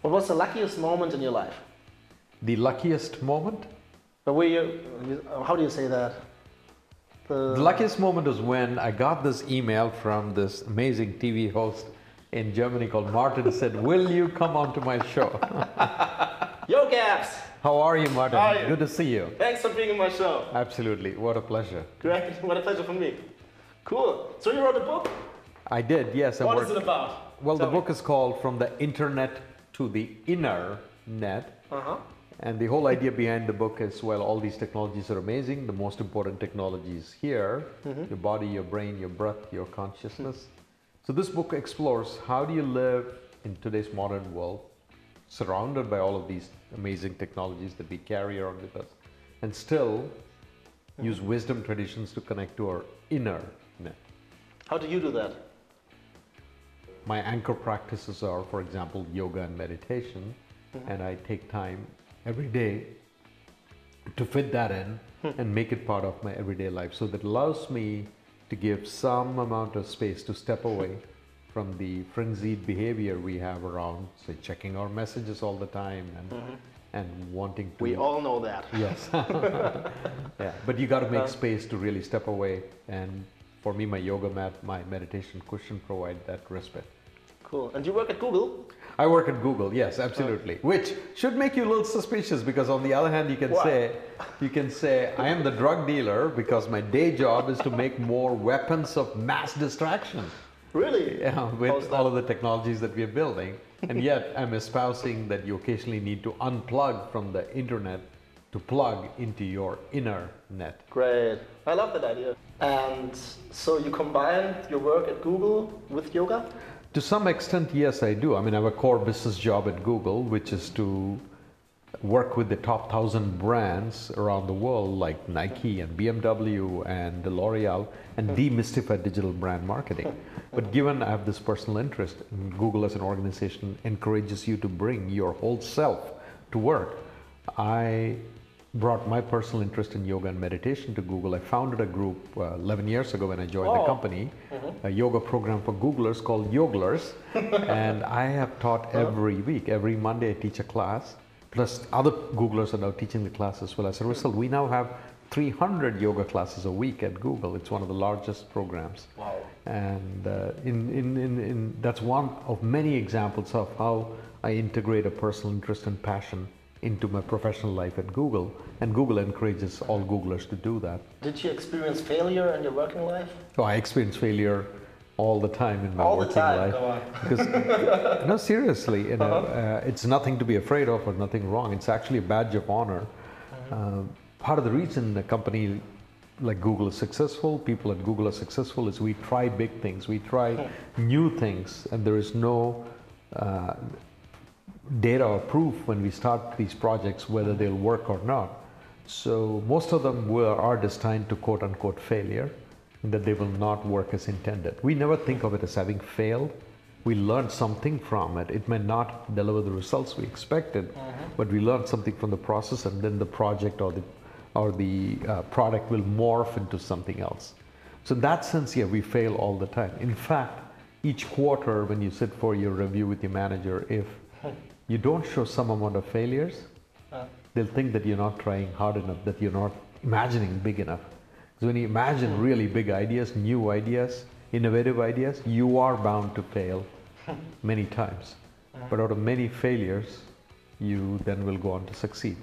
What was the luckiest moment in your life? The luckiest moment? But how do you say that? The luckiest moment was when I got this email from this amazing TV host in Germany called Martin. Said, "Will you come on to my show?" Yo, Gast! How are you, Martin? How are you? Good to see you. Thanks for being on my show. Absolutely. What a pleasure. Great. What a pleasure for me. Cool. So you wrote a book? I did, yes. What is it about? Well, the book is called From the Internet to the Inner Net. And the whole idea behind the book is, well, all these technologies are amazing. The most important technology is here. Your body, your brain, your breath, your consciousness. So this book explores how do you live in today's modern world, surrounded by all of these amazing technologies that we carry around with us, and still use wisdom traditions to connect to our inner net. How do you do that? My anchor practices are, for example, yoga and meditation, and I take time every day to fit that in and make it part of my everyday life. So that allows me to give some amount of space to step away from the frenzied behavior we have around, say, checking our messages all the time and wanting to... We all know that. Yes. Yeah, but you got to make space to really step away. And for me, my yoga mat, my meditation cushion provide that respite. Cool. And you work at Google? I work at Google, yes, absolutely. Which should make you a little suspicious, because on the other hand, you can say, I am the drug dealer because my day job is to make more weapons of mass distraction. Really? Yeah, with all of the technologies that we are building. And yet I'm espousing that you occasionally need to unplug from the internet to plug into your inner net. Great. I love that idea. And so you combine your work at Google with yoga? To some extent, yes, I do. I mean, I have a core business job at Google, which is to work with the top 1,000 brands around the world, like Nike and BMW and L'Oreal, and demystify digital brand marketing. But given I have this personal interest, and Google as an organization encourages you to bring your whole self to work, I brought my personal interest in yoga and meditation to Google. I founded a group 11 years ago when I joined the company, a yoga program for Googlers called Yoglers. And I have taught every week. Every Monday I teach a class, plus other Googlers are now teaching the class as well. As a result, we now have 300 yoga classes a week at Google. It's one of the largest programs. Wow. And that's one of many examples of how I integrate a personal interest and passion into my professional life at Google, and Google encourages all Googlers to do that. Did you experience failure in your working life? Oh, I experience failure all the time in my working life. Go on. Because, no, seriously, it's nothing to be afraid of or nothing wrong. It's actually a badge of honor. Part of the reason a company like Google is successful, people at Google are successful, is we try big things, we try new things, and there is no data or proof when we start these projects whether they'll work or not. So most of them are destined to quote unquote failure, and that they will not work as intended. We never think of it as having failed. We learned something from it. It may not deliver the results we expected, but we learned something from the process, and then the project or the product will morph into something else. So in that sense, yeah, we fail all the time. In fact, each quarter when you sit for your review with your manager, if you don't show some amount of failures, they'll think that you're not trying hard enough, that you're not imagining big enough. Because when you imagine really big ideas, new ideas, innovative ideas, you are bound to fail many times. But out of many failures, you then will go on to succeed.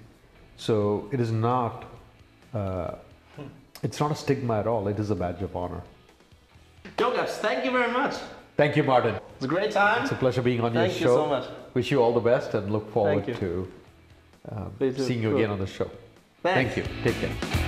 So it is not, it's not a stigma at all, it is a badge of honor. Gast, thank you very much. Thank you, Martin. It's a great time. It's a pleasure being on your show. Thank you so much. Wish you all the best and look forward to seeing you again on the show. Thanks. Thank you. Take care.